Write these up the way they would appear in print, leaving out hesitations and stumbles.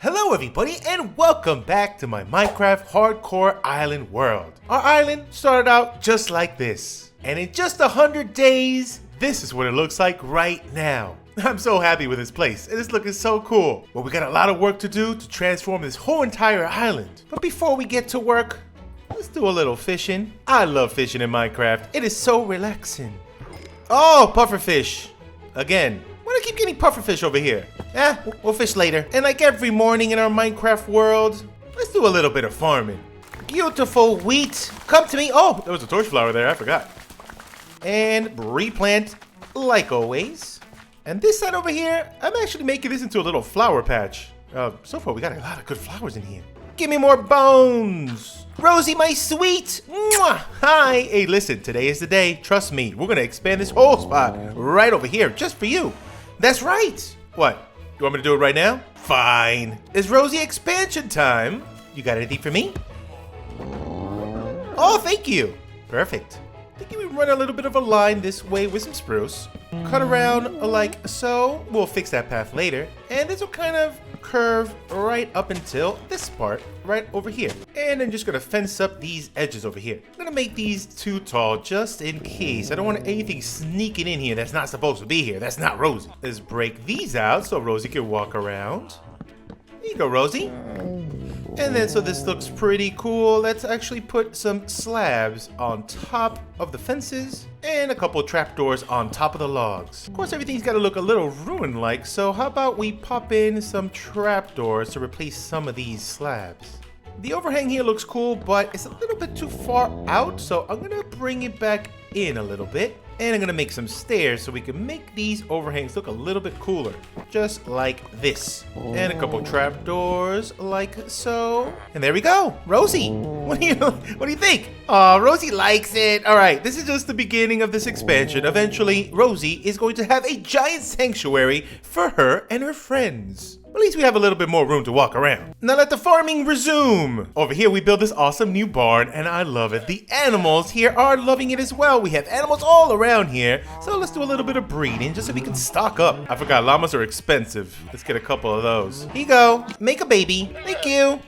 Hello everybody and welcome back to my Minecraft Hardcore Island world. Our island started out just like this. And in just 100 days, this is what it looks like right now. I'm so happy with this place. It is looking so cool. But we got a lot of work to do to transform this whole entire island. But before we get to work, let's do a little fishing. I love fishing in Minecraft. It is so relaxing. Oh, pufferfish. Again. Why do I keep getting pufferfish over here? We'll fish later. And like every morning in our Minecraft world, let's do a little bit of farming. Beautiful wheat, come to me. Oh, there was a torch flower there, I forgot. And replant, like always. And this side over here, I'm actually making this into a little flower patch. So far we got a lot of good flowers in here. Give me more bones. Rosie, my sweet. Mwah. Hi. Hey, listen, today is the day. Trust me, we're gonna expand this whole spot right over here just for you. That's right. What? You want me to do it right now? Fine. It's Rosie expansion time. You got anything for me? Oh, thank you. Perfect. I think we run a little bit of a line this way with some spruce. Cut around like so. We'll fix that path later. And this will kind of curve right up until this part right over here. And I'm just gonna fence up these edges over here. I'm gonna make these too tall just in case. I don't want anything sneaking in here that's not supposed to be here. That's not Rosie. Let's break these out so Rosie can walk around. There you go, Rosie. And then so this looks pretty cool. Let's actually put some slabs on top of the fences and a couple trapdoors on top of the logs. Of course, everything's got to look a little ruin-like, so how about we pop in some trapdoors to replace some of these slabs. The overhang here looks cool, but it's a little bit too far out, so I'm gonna bring it back in a little bit. And I'm gonna make some stairs so we can make these overhangs look a little bit cooler. Just like this. And a couple trapdoors like so. And there we go. Rosie, what do you think? Oh, Rosie likes it. All right, this is just the beginning of this expansion. Eventually, Rosie is going to have a giant sanctuary for her and her friends. At least we have a little bit more room to walk around. Now let the farming resume. Over here we built this awesome new barn and I love it. The animals here are loving it as well. We have animals all around here. So let's do a little bit of breeding just so we can stock up. I forgot, llamas are expensive. Let's get a couple of those. Here you go. Make a baby. Thank you.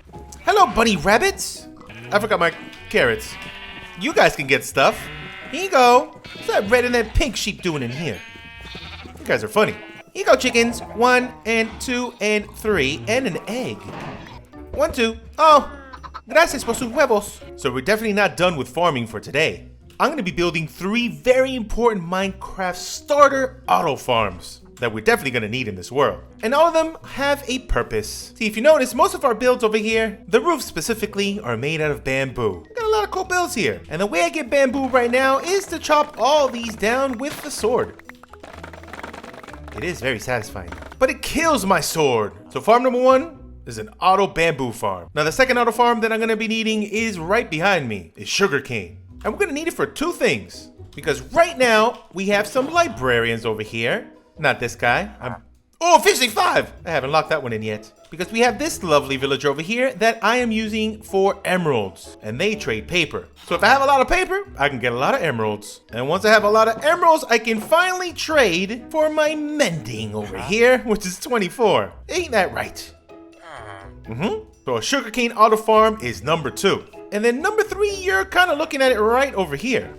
Hello, bunny rabbits. I forgot my carrots. You guys can get stuff. Here you go. What's that red and that pink sheep doing in here? You guys are funny. Here you go, chickens. 1 and 2 and 3 and an egg. 1, 2. Oh, gracias por sus huevos. So we're definitely not done with farming for today. I'm going to be building 3 very important Minecraft starter auto farms that we're definitely going to need in this world. And all of them have a purpose. See, if you notice, most of our builds over here, the roofs specifically, are made out of bamboo. Got a lot of cool builds here. And the way I get bamboo right now is to chop all these down with the sword. It is very satisfying, but it kills my sword. So farm number 1 is an auto bamboo farm. Now the second auto farm that I'm gonna be needing is right behind me, is sugarcane. And we're gonna need it for 2 things. Because right now, we have some librarians over here. Not this guy, oh, officially 5! I haven't locked that one in yet. Because we have this lovely villager over here that I am using for emeralds. And they trade paper. So if I have a lot of paper, I can get a lot of emeralds. And once I have a lot of emeralds, I can finally trade for my mending over here, which is 24. Ain't that right? So a sugarcane auto farm is number 2. And then number 3, you're kind of looking at it right over here.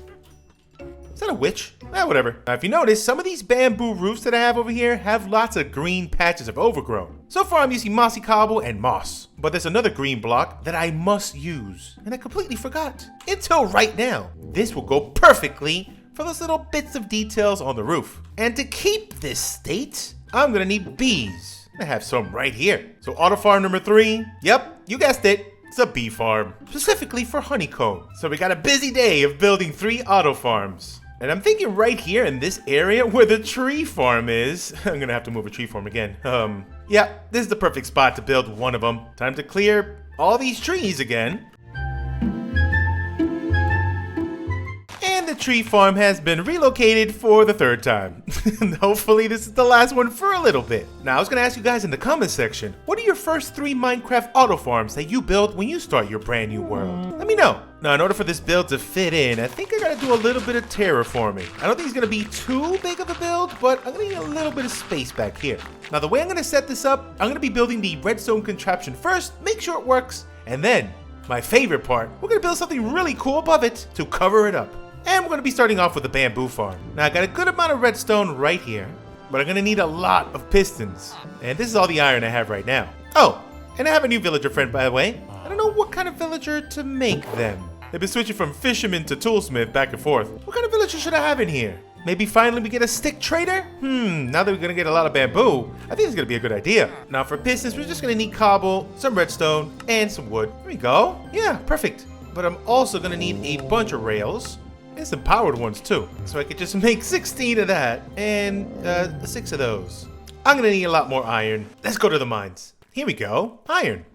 Is that a witch? Whatever. Now, if you notice, some of these bamboo roofs that I have over here have lots of green patches of overgrown. So far, I'm using mossy cobble and moss. But there's another green block that I must use. And I completely forgot. Until right now. This will go perfectly for those little bits of details on the roof. And to keep this state, I'm gonna need bees. I have some right here. So auto farm number 3, yep, you guessed it. It's a bee farm, specifically for honeycomb. So we got a busy day of building 3 auto farms. And I'm thinking right here in this area where the tree farm is. I'm gonna have to move a tree farm again. Yeah, this is the perfect spot to build one of them. Time to clear all these trees again. And the tree farm has been relocated for the 3rd time. Hopefully this is the last one for a little bit. Now I was gonna ask you guys in the comment section, what are your first 3 Minecraft auto farms that you build when you start your brand new world? Let me me know. Now, in order for this build to fit in, I think I gotta do a little bit of terraforming. I don't think it's gonna be too big of a build, but I'm gonna need a little bit of space back here. Now, the way I'm gonna set this up, I'm gonna be building the redstone contraption first, make sure it works, and then, my favorite part, we're gonna build something really cool above it to cover it up. And we're gonna be starting off with a bamboo farm. Now, I got a good amount of redstone right here, but I'm gonna need a lot of pistons. And this is all the iron I have right now. Oh, and I have a new villager friend, by the way. I don't know what kind of villager to make them. They've been switching from fisherman to toolsmith back and forth. What kind of villager should I have in here? Maybe finally we get a stick trader? Now that we're gonna get a lot of bamboo, I think it's gonna be a good idea. Now for pistons, we're just gonna need cobble, some redstone, and some wood. There we go. Yeah, perfect. But I'm also gonna need a bunch of rails, and some powered ones too. So I could just make 16 of that, and 6 of those. I'm gonna need a lot more iron. Let's go to the mines. Here we go, iron.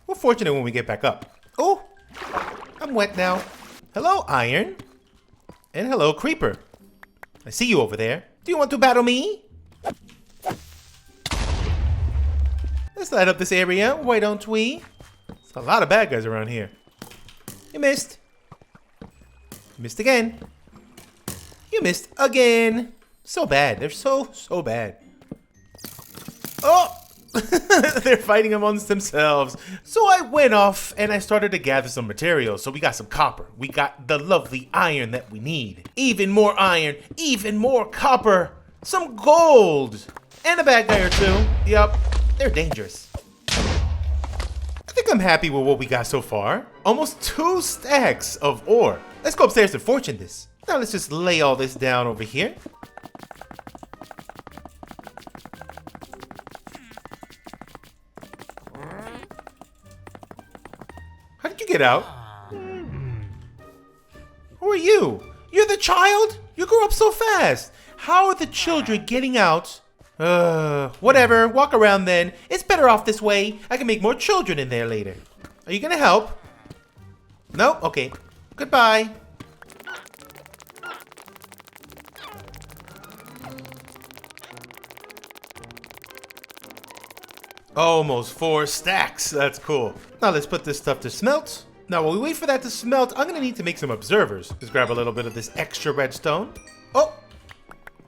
We're fortunate when we get back up. Oh, I'm wet now. Hello, iron. And hello, creeper. I see you over there. Do you want to battle me? Let's light up this area, why don't we? There's a lot of bad guys around here. You missed. You missed again. You missed again. So bad. They're so bad. Oh! They're fighting amongst themselves. So I went off and I started to gather some materials. So we got some copper. We got the lovely iron that we need. Even more iron. Even more copper. Some gold. And a bad guy or two. Yup. They're dangerous. I think I'm happy with what we got so far. Almost 2 stacks of ore. Let's go upstairs and fortune this. Now let's just lay all this down over here. How did you get out? Who are you? You're the child? You grew up so fast. How are the children getting out? Whatever. Walk around then. It's better off this way. I can make more children in there later. Are you gonna help? No? Okay. Goodbye. Almost 4 stacks. That's cool. Now let's put this stuff to smelt. Now while we wait for that to smelt, I'm gonna need to make some observers. Just grab a little bit of this extra redstone. Oh,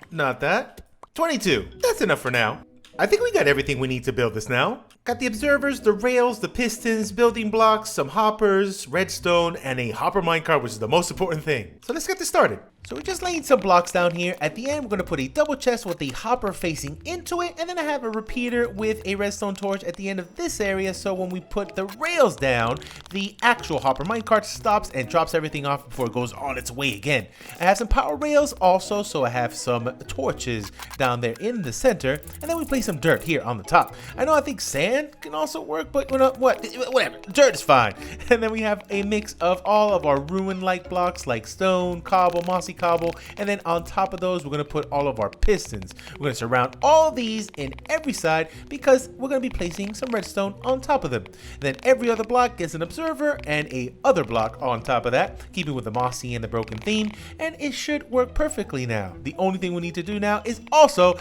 not that. 22. That's enough for now. I think we got everything we need to build this now. Got the observers, the rails, the pistons, building blocks, some hoppers, redstone, and a hopper minecart, which is the most important thing. So let's get this started. So we're just laying some blocks down here. At the end, we're going to put a double chest with the hopper facing into it. And then I have a repeater with a redstone torch at the end of this area. So when we put the rails down, the actual hopper minecart stops and drops everything off before it goes on its way again. I have some power rails also. So I have some torches down there in the center. And then we place some dirt here on the top. I think sand can also work, but whatever. Dirt is fine. And then we have a mix of all of our ruin-like blocks like stone, cobble, mossy cobble, and then on top of those we're going to put all of our pistons. We're going to surround all these in every side because we're going to be placing some redstone on top of them. Then every other block gets an observer and a other block on top of that, keeping with the mossy and the broken theme, and it should work perfectly now. The only thing we need to do now is also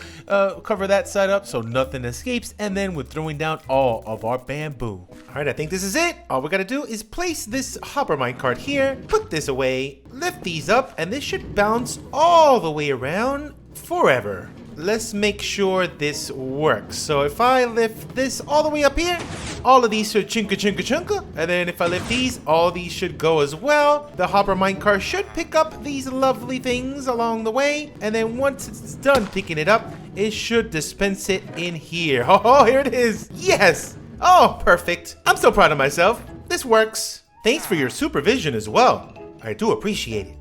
cover that side up so nothing escapes, and then we're throwing down all of our bamboo. Alright, I think this is it. All we gotta do is place this hopper minecart here, put this away, lift these up, and this should bounce all the way around forever. Let's make sure this works. So if I lift this all the way up here, all of these should chunka. And then if I lift these, all these should go as well. The hopper minecart should pick up these lovely things along the way. And then once it's done picking it up, it should dispense it in here. Oh, here it is. Yes. Oh, perfect. I'm so proud of myself. This works. Thanks for your supervision as well. I do appreciate it.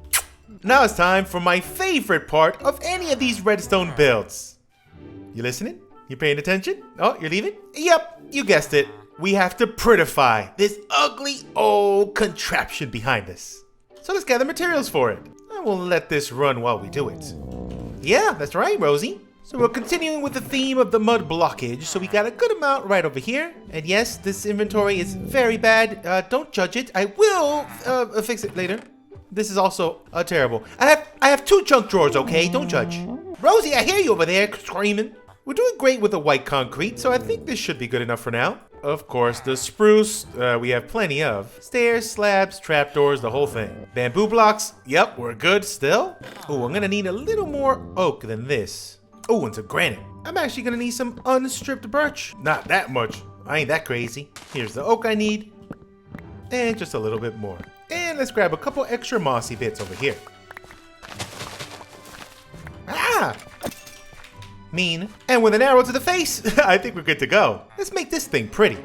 Now it's time for my favorite part of any of these redstone builds. You listening? You paying attention? Oh, you're leaving? Yep, you guessed it. We have to prettify this ugly old contraption behind us. So let's gather materials for it. I will let this run while we do it. Yeah, that's right, Rosie. So we're continuing with the theme of the mud blockage. So we got a good amount right over here. And yes, this inventory is very bad. Don't judge it. I will fix it later. This is also terrible. I have 2 junk drawers, okay? Don't judge. Rosie, I hear you over there screaming. We're doing great with the white concrete, so I think this should be good enough for now. Of course, the spruce, we have plenty of. Stairs, slabs, trapdoors, the whole thing. Bamboo blocks, yep, we're good still. Oh, I'm gonna need a little more oak than this. Oh, and some granite. I'm actually gonna need some unstripped birch. Not that much, I ain't that crazy. Here's the oak I need, and just a little bit more. And let's grab a couple extra mossy bits over here. Ah! Mean. And with an arrow to the face, I think we're good to go. Let's make this thing pretty.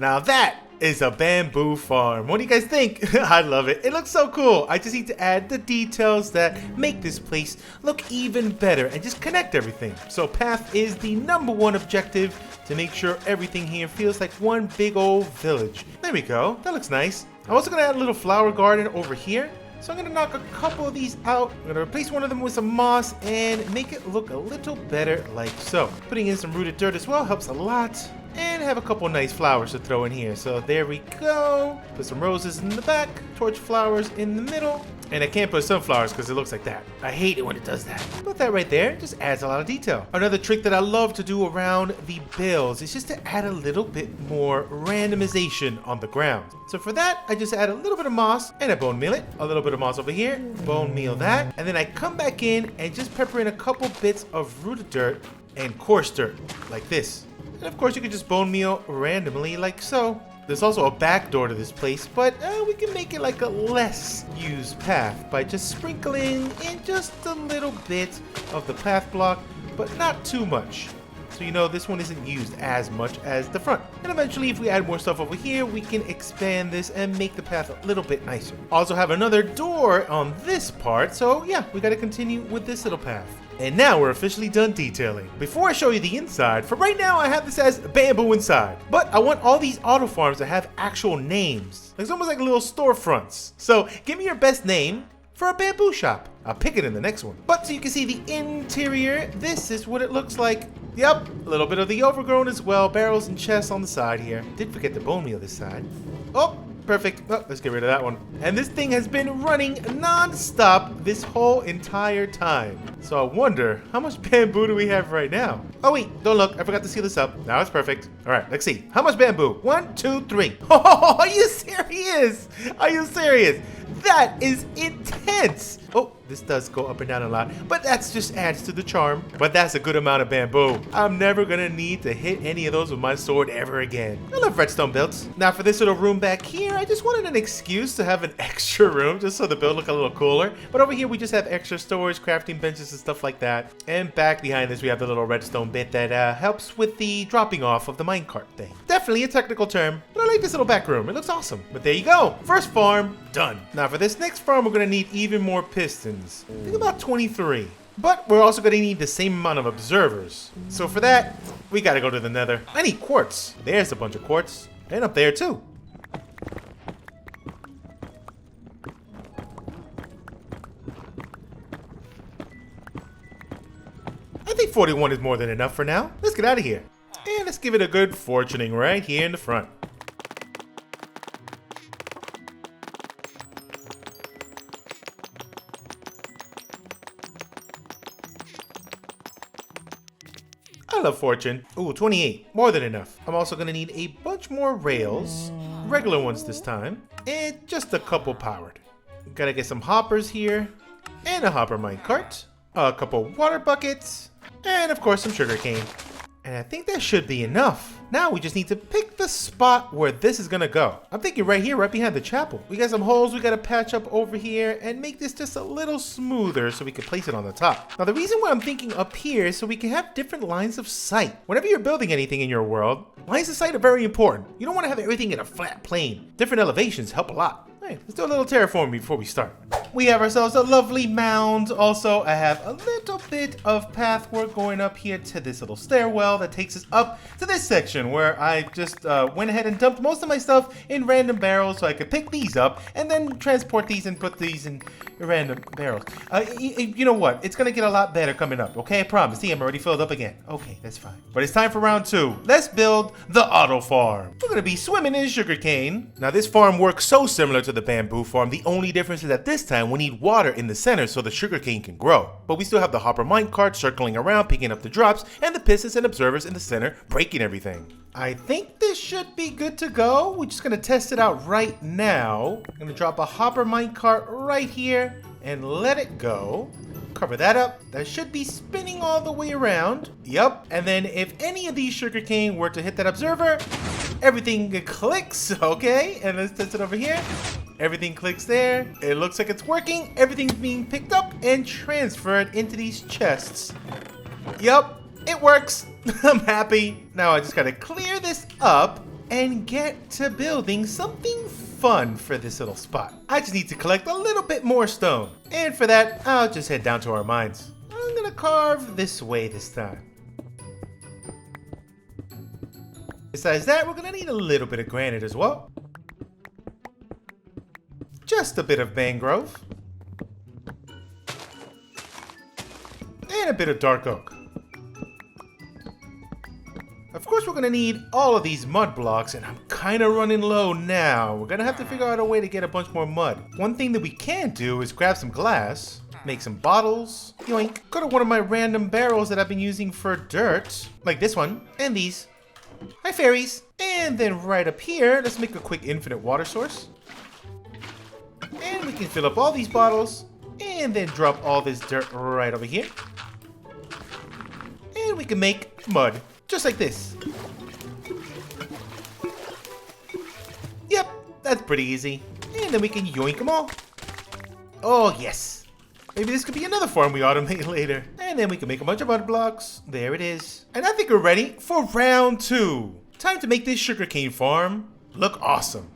Now that is a bamboo farm. What do you guys think? I love it. It looks so cool. I just need to add the details that make this place look even better and just connect everything. So path is the #1 objective, to make sure everything here feels like one big old village. There we go. That looks nice. I'm also going to add a little flower garden over here. So I'm going to knock a couple of these out. I'm going to replace one of them with some moss and make it look a little better like so. Putting in some rooted dirt as well helps a lot. And have a couple nice flowers to throw in here. So there we go. Put some roses in the back, torch flowers in the middle. And I can't put sunflowers because it looks like that. I hate it when it does that. But that right there just adds a lot of detail. Another trick that I love to do around the bales is just to add a little bit more randomization on the ground. So for that, I just add a little bit of moss and I bone meal it. A little bit of moss over here, bone meal that. And then I come back in and just pepper in a couple bits of rooted dirt and coarse dirt like this. And of course you can just bone meal randomly like so. There's also a back door to this place, but we can make it like a less used path by just sprinkling in just a little bit of the path block, but not too much. So you know this one isn't used as much as the front. And eventually if we add more stuff over here, we can expand this and make the path a little bit nicer. Also have another door on this part, so yeah, we gotta continue with this little path. And now we're officially done detailing. Before I show you the inside, for right now I have this as bamboo inside. But I want all these auto farms to have actual names. It's almost like little storefronts. So give me your best name for a bamboo shop. I'll pick it in the next one. But so you can see the interior, this is what it looks like. Yep, a little bit of the overgrown as well. Barrels and chests on the side here. Did forget the bone meal this side. Oh, perfect. Oh, let's get rid of that one. And this thing has been running non-stop this whole entire time. So I wonder, how much bamboo do we have right now? Oh wait, don't look. I forgot to seal this up. Now it's perfect. All right, let's see. How much bamboo? 1, 2, 3. Oh, are you serious? Are you serious? That is intense. Oh, this does go up and down a lot, but that's just adds to the charm. But that's a good amount of bamboo. I'm never gonna need to hit any of those with my sword ever again. I love redstone builds. Now for this little room back here, I just wanted an excuse to have an extra room just so the build look a little cooler. But over here we just have extra storage, crafting benches and stuff like that. And back behind this we have the little redstone bit that helps with the dropping off of the minecart thing. Definitely a technical term, but I like this little back room. It looks awesome. But there you go. First farm done. Now for this next farm we're gonna need even more pistons. I think about 23. But we're also going to need the same amount of observers. So for that, we got to go to the nether. I need quartz. There's a bunch of quartz. And up there too. I think 41 is more than enough for now. Let's get out of here. And let's give it a good fortuning right here in the front. I love fortune. Ooh, 28. More than enough. I'm also going to need a bunch more rails. Regular ones this time. And just a couple powered. Gotta get some hoppers here. And a hopper minecart. A couple water buckets. And of course some sugarcane. And I think that should be enough. Now we just need to pick the spot where this is gonna go. I'm thinking right here, right behind the chapel. We got some holes we gotta patch up over here and make this just a little smoother so we can place it on the top. Now the reason why I'm thinking up here is so we can have different lines of sight. Whenever you're building anything in your world, lines of sight are very important. You don't wanna have everything in a flat plane. Different elevations help a lot. Alright, let's do a little terraforming before we start. we have ourselves a lovely mound. Also, I have a little bit of path work going up here to this little stairwell that takes us up to this section where I just went ahead and dumped most of my stuff in random barrels so I could pick these up and then transport these and put these in random barrels. You know what? It's gonna get a lot better coming up, okay? I promise. See, I'm already filled up again. Okay, that's fine. But it's time for round 2. Let's build the auto farm. We're gonna be swimming in sugarcane. Now, this farm works so similar to the bamboo farm. The only difference is that this time we need water in the center so the sugarcane can grow. But we still have the hopper minecart circling around, picking up the drops, and the pistons and observers in the center, breaking everything. I think this should be good to go. We're just gonna test it out right now. I'm gonna drop a hopper minecart right here and let it go. Cover that up. That should be spinning all the way around. Yep. And then if any of these sugarcane were to hit that observer, everything clicks, okay? And let's test it over here. Everything clicks there. It looks like it's working. Everything's being picked up and transferred into these chests. Yep, it works. I'm happy. Now I just gotta clear this up and get to building something fun for this little spot. I just need to collect a little bit more stone. And for that, I'll just head down to our mines. I'm gonna carve this way this time. Besides that, we're gonna need a little bit of granite as well. Just a bit of mangrove. And a bit of dark oak. Of course, we're gonna need all of these mud blocks, and I'm kind of running low now. We're gonna have to figure out a way to get a bunch more mud. One thing that we can do is grab some glass, make some bottles, yoink. Go to one of my random barrels that I've been using for dirt, like this one, and these. Hi, fairies. And then right up here, let's make a quick infinite water source. And we can fill up all these bottles, and then drop all this dirt right over here. And we can make mud. Just like this. Yep, that's pretty easy. And then we can yoink them all. Oh, yes. Maybe this could be another farm we automate later. And then we can make a bunch of mud blocks. There it is. And I think we're ready for round 2. Time to make this sugarcane farm look awesome.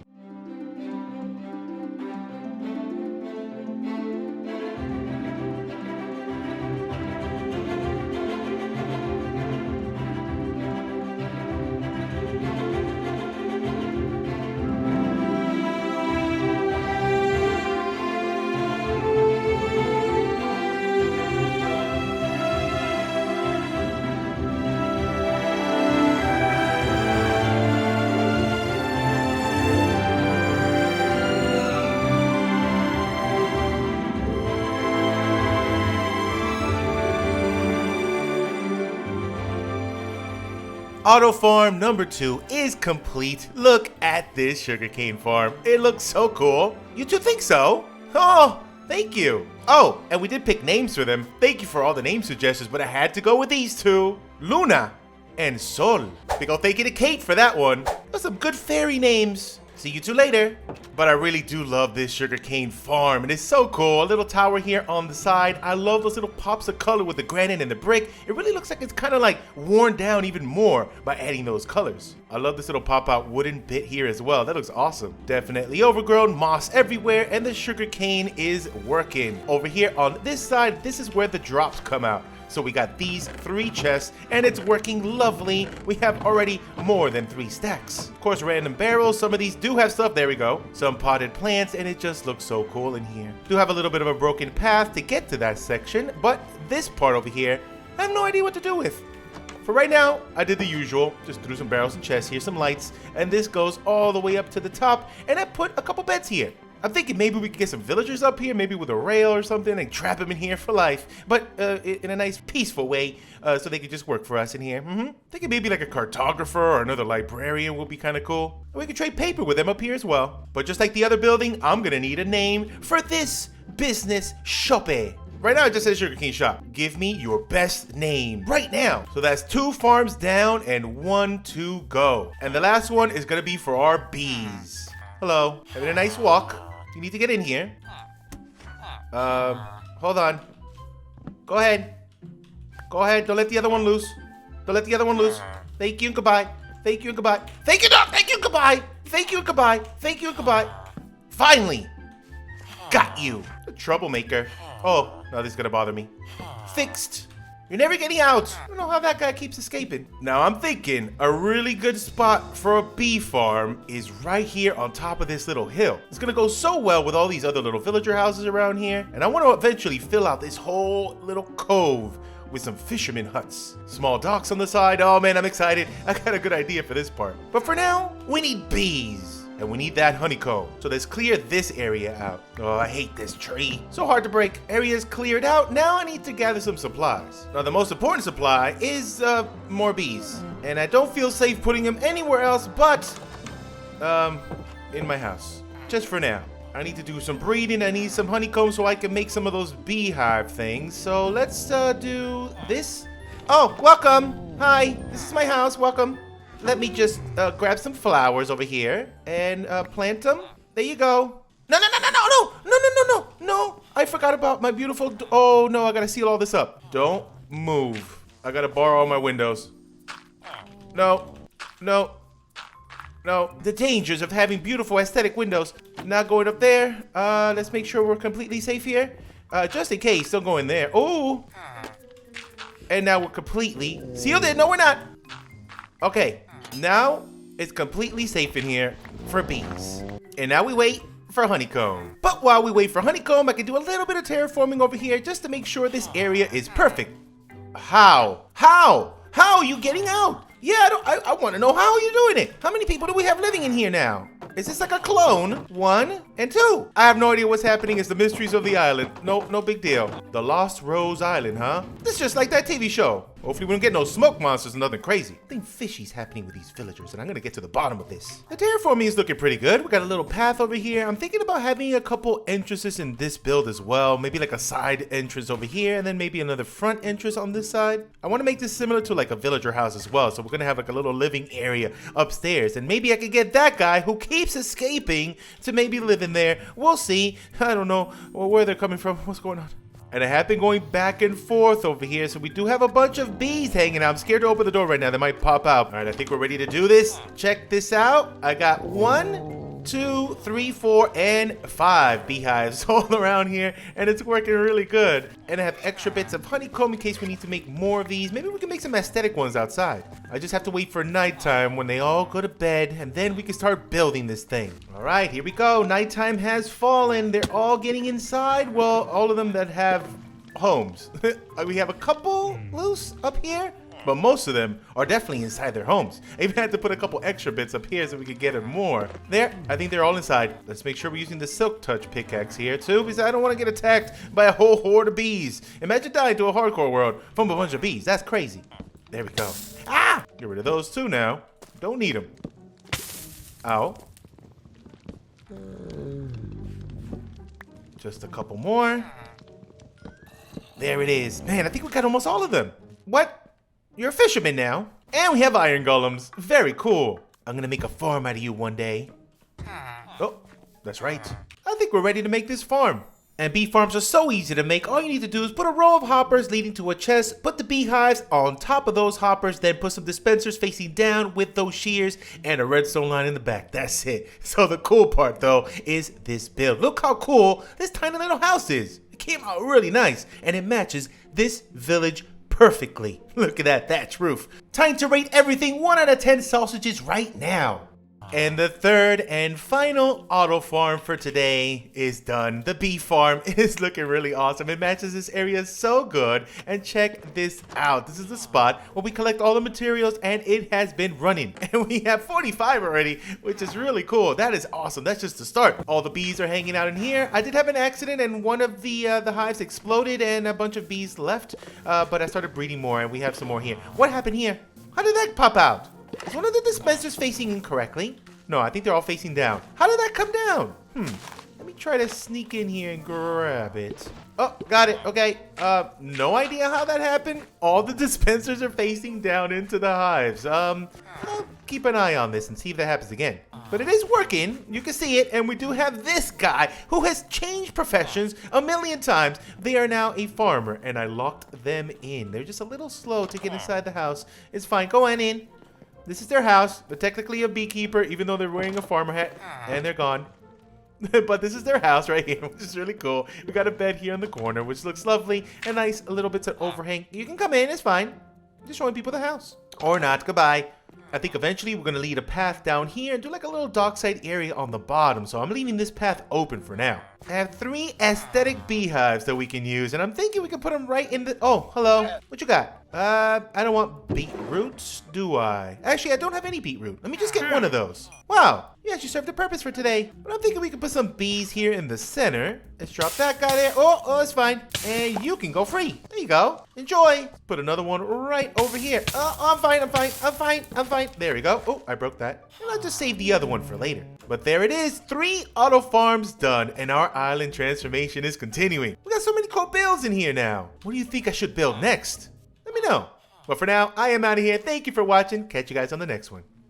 Auto farm number 2 is complete. Look at this sugarcane farm. It looks so cool. You two think so? Oh, thank you. Oh, and we did pick names for them. Thank you for all the name suggestions, but I had to go with these two. Luna and Sol. Big ol' thank you to Kate for that one. Those are some good fairy names. See you two later. But I really do love this sugarcane farm, and it's so cool. A little tower here on the side. I love those little pops of color with the granite and the brick. It really looks like it's kind of like worn down even more by adding those colors. I love this little pop-out wooden bit here as well. That looks awesome. Definitely overgrown, moss everywhere, and the sugarcane is working. Over here on this side, this is where the drops come out. So we got these 3 chests, and it's working lovely. We have already more than 3 stacks. Of course, random barrels. Some of these do have stuff. There we go. Some potted plants, and it just looks so cool in here. Do have a little bit of a broken path to get to that section, but this part over here, I have no idea what to do with. For right now, I did the usual. Just threw some barrels and chests here, some lights, and this goes all the way up to the top, and I put a couple beds here. I'm thinking maybe we could get some villagers up here, maybe with a rail or something, and trap them in here for life, but in a nice, peaceful way, so they could just work for us in here. Thinking maybe like a cartographer or another librarian would be kind of cool. And we could trade paper with them up here as well. But just like the other building, I'm gonna need a name for this business shop. Right now it just says Sugarcane Shop. Give me your best name right now. So that's 2 farms down and 1 to go. And the last one is gonna be for our bees. Hello, having a nice walk. You need to get in here. Hold on. Go ahead. Go ahead. Don't let the other one loose. Don't let the other one loose. Thank you and goodbye. Thank you and goodbye. Thank you, no. Thank you and goodbye. Thank you and goodbye. Thank you and goodbye. Finally. Got you. A troublemaker. Oh, now this is gonna bother me. Fixed. You're never getting out. I don't know how that guy keeps escaping. Now I'm thinking a really good spot for a bee farm is right here on top of this little hill. It's gonna go so well with all these other little villager houses around here. And I want to eventually fill out this whole little cove with some fisherman huts. Small docks on the side. Oh man, I'm excited. I got a good idea for this part. But for now, we need bees. And we need that honeycomb. So let's clear this area out. Oh, I hate this tree. So hard to break. Area's cleared out. Now I need to gather some supplies. Now the most important supply is more bees. And I don't feel safe putting them anywhere else but in my house. Just for now. I need to do some breeding. I need some honeycomb so I can make some of those beehive things. So let's do this. Oh, welcome. Hi, this is my house. Welcome. Let me just grab some flowers over here and plant them. There you go. No. I forgot about my beautiful, oh no, I gotta seal all this up. Don't move. I gotta borrow all my windows. No. The dangers of having beautiful aesthetic windows. Not going up there. Let's make sure we're completely safe here. Just in case, don't go in there. Oh. And now we're completely sealed in. No, we're not. Okay. Now it's completely safe in here for bees. And now we wait for honeycomb. But while we wait for honeycomb, I can do a little bit of terraforming over here just to make sure this area is perfect. How? How are you getting out? Yeah, I want to know how you're doing it. How many people do we have living in here now? Is this like a clone? 1 and 2. I have no idea what's happening. It's the mysteries of the island. No big deal. The Lost Rose Island, huh? This is just like that TV show. Hopefully we don't get no smoke monsters and nothing crazy. Something fishy's happening with these villagers, and I'm gonna get to the bottom of this. The terraforming is looking pretty good. We got a little path over here. I'm thinking about having a couple entrances in this build as well. Maybe like a side entrance over here, and then maybe another front entrance on this side. I want to make this similar to like a villager house as well. So we're gonna have like a little living area upstairs, and maybe I could get that guy who keeps escaping to maybe live in there. We'll see. I don't know where they're coming from. What's going on? And I have been going back and forth over here, so we do have a bunch of bees hanging out. I'm scared to open the door right now. They might pop out. All right, I think we're ready to do this. Check this out. I got 1, 2, 3, 4, and 5 beehives all around here, and it's working really good. And I have extra bits of honeycomb in case we need to make more of these. Maybe we can make some aesthetic ones outside. I just have to wait for nighttime when they all go to bed, and then we can start building this thing. All right, here we go. Nighttime has fallen. They're all getting inside. Well, all of them that have homes. We have a couple loose up here, but most of them are definitely inside their homes. I even had to put a couple extra bits up here so we could get it more. There, I think they're all inside. Let's make sure we're using the silk touch pickaxe here too, because I don't want to get attacked by a whole horde of bees. Imagine dying to a hardcore world from a bunch of bees. That's crazy. There we go. Ah! Get rid of those too now. Don't need them. Ow. Just a couple more. There it is. Man, I think we got almost all of them. What? You're a fisherman now. And we have iron golems. Very cool. I'm gonna make a farm out of you one day. Oh, that's right. I think we're ready to make this farm. And bee farms are so easy to make. All you need to do is put a row of hoppers leading to a chest, put the beehives on top of those hoppers, then put some dispensers facing down with those shears and a redstone line in the back. That's it. So the cool part though is this build. Look how cool this tiny little house is. It came out really nice and it matches this village perfectly. Look at that thatch roof. Time to rate everything 1 out of 10 sausages right now. And the third and final auto farm for today is done. The bee farm is looking really awesome. It matches this area so good. And check this out. This is the spot where we collect all the materials and it has been running. And we have 45 already, which is really cool. That is awesome. That's just the start. All the bees are hanging out in here. I did have an accident and one of the hives exploded and a bunch of bees left. But I started breeding more and we have some more here. What happened here? How did that pop out? Is one of the dispensers facing incorrectly? No, I think they're all facing down. How did that come down? Let me try to sneak in here and grab it. Oh, got it. Okay. No idea how that happened. All the dispensers are facing down into the hives. I'll keep an eye on this and see if that happens again. But it is working. You can see it. And we do have this guy who has changed professions a million times. They are now a farmer and I locked them in. They're just a little slow to get inside the house. It's fine. Go on in. This is their house. They're technically a beekeeper, even though they're wearing a farmer hat. And they're gone. But this is their house right here, which is really cool. We got a bed here in the corner, which looks lovely. A nice little bits of overhang. You can come in, it's fine. Just showing people the house. Or not, goodbye. I think eventually we're going to lead a path down here and do like a little dockside area on the bottom. So I'm leaving this path open for now. I have 3 aesthetic beehives that we can use. And I'm thinking we can put them right in the... Oh, hello. What you got? I don't want beetroots, do I? Actually, I don't have any beetroot. Let me just get one of those. Wow. You actually served a purpose for today. But I'm thinking we can put some bees here in the center. Let's drop that guy there. Oh, it's fine. And you can go free. There you go. Enjoy. Put another one right over here. Oh, I'm fine. There we go. Oh, I broke that. And I'll just save the other one for later. But there it is. 3 auto farms done. And our island transformation is continuing. We got so many cool builds in here now. What do you think I should build next? Let me know. But for now, I am out of here. Thank you for watching. Catch you guys on the next one.